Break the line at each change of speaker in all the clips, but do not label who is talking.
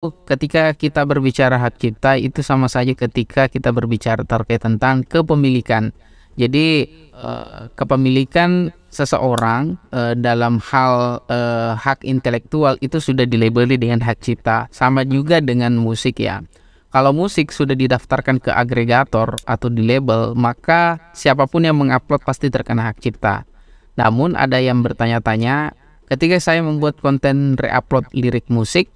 ketika kita berbicara hak cipta itu sama saja ketika kita berbicara terkait tentang kepemilikan. Jadi kepemilikan seseorang dalam hal hak intelektual itu sudah dilabeli dengan hak cipta. Sama juga dengan musik ya. Kalau musik sudah didaftarkan ke agregator atau di label, maka siapapun yang mengupload pasti terkena hak cipta. Namun ada yang bertanya-tanya, ketika saya membuat konten reupload lirik musik,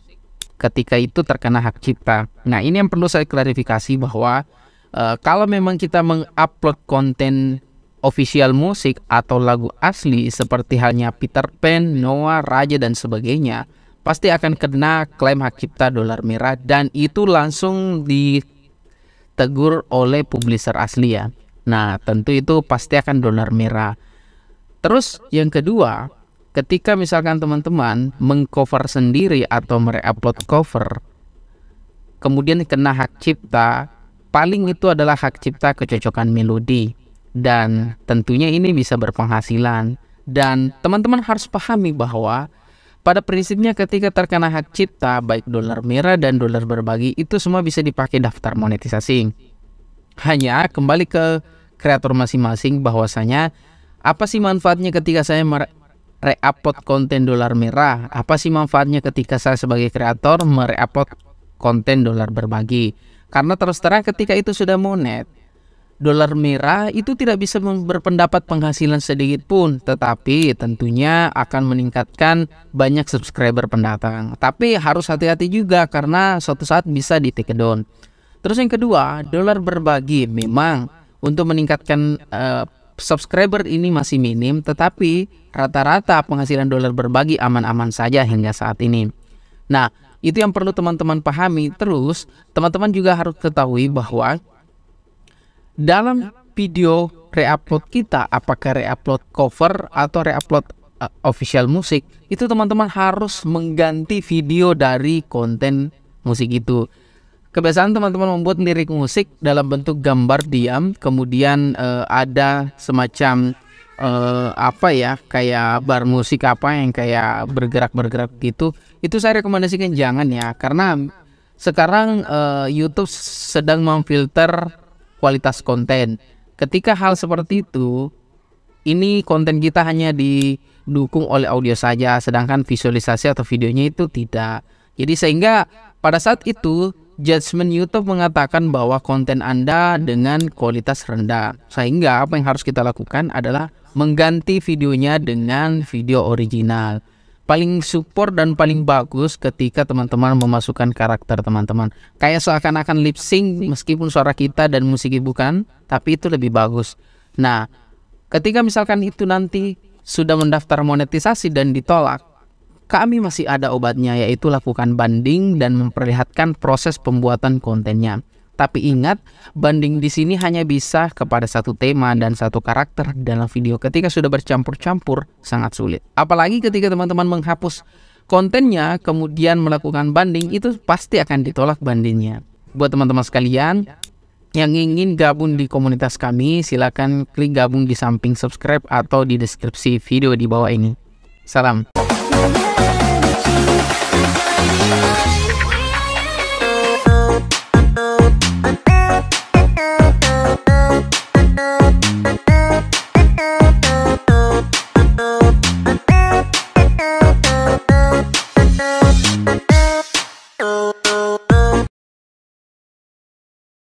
ketika itu terkena hak cipta. Nah, ini yang perlu saya klarifikasi bahwa kalau memang kita mengupload konten official musik atau lagu asli seperti halnya Peter Pan, Noah, Raja dan sebagainya, pasti akan kena klaim hak cipta dolar merah dan itu langsung ditegur oleh publisher asli ya. Nah, tentu itu pasti akan dolar merah. Terus yang kedua, ketika misalkan teman-teman mengcover sendiri atau mereupload cover, kemudian kena hak cipta, paling itu adalah hak cipta kecocokan melodi. Dan tentunya ini bisa berpenghasilan. Dan teman-teman harus pahami bahwa pada prinsipnya ketika terkena hak cipta, baik dolar merah dan dolar berbagi, itu semua bisa dipakai daftar monetisasi. Hanya kembali ke kreator masing-masing bahwasanya, apa sih manfaatnya ketika saya re-upload konten dolar merah? Apa sih manfaatnya ketika saya sebagai kreator mere-upload konten dolar berbagi? Karena terus terang ketika itu sudah monet, dolar merah itu tidak bisa berpendapat penghasilan sedikit pun, tetapi tentunya akan meningkatkan banyak subscriber pendatang. Tapi harus hati-hati juga karena suatu saat bisa di take down. Terus yang kedua, dolar berbagi memang untuk meningkatkan subscriber ini masih minim, tetapi rata-rata penghasilan dolar berbagi aman-aman saja hingga saat ini. Nah, itu yang perlu teman-teman pahami. Terus, teman-teman juga harus ketahui bahwa dalam video reupload kita, apakah reupload cover atau reupload official musik, itu teman-teman harus mengganti video dari konten musik itu. Kebiasaan teman-teman membuat lirik musik dalam bentuk gambar diam, kemudian ada semacam apa ya, kayak bar musik apa yang kayak bergerak-bergerak gitu. Itu saya rekomendasikan jangan ya, karena sekarang YouTube sedang memfilter kualitas konten. Ketika hal seperti itu, ini konten kita hanya didukung oleh audio saja, sedangkan visualisasi atau videonya itu tidak. Jadi sehingga pada saat itu judgement YouTube mengatakan bahwa konten Anda dengan kualitas rendah. Sehingga apa yang harus kita lakukan adalah mengganti videonya dengan video original. Paling support dan paling bagus ketika teman-teman memasukkan karakter teman-teman. Kayak seakan-akan lip sync meskipun suara kita dan musiknya bukan, tapi itu lebih bagus. Nah, ketika misalkan itu nanti sudah mendaftar monetisasi dan ditolak, kami masih ada obatnya, yaitu lakukan banding dan memperlihatkan proses pembuatan kontennya. Tapi ingat, banding di sini hanya bisa kepada satu tema dan satu karakter dalam video. Ketika sudah bercampur-campur, sangat sulit. Apalagi ketika teman-teman menghapus kontennya, kemudian melakukan banding, itu pasti akan ditolak bandingnya. Buat teman-teman sekalian yang ingin gabung di komunitas kami, silakan klik gabung di samping subscribe atau di deskripsi video di bawah ini. Salam.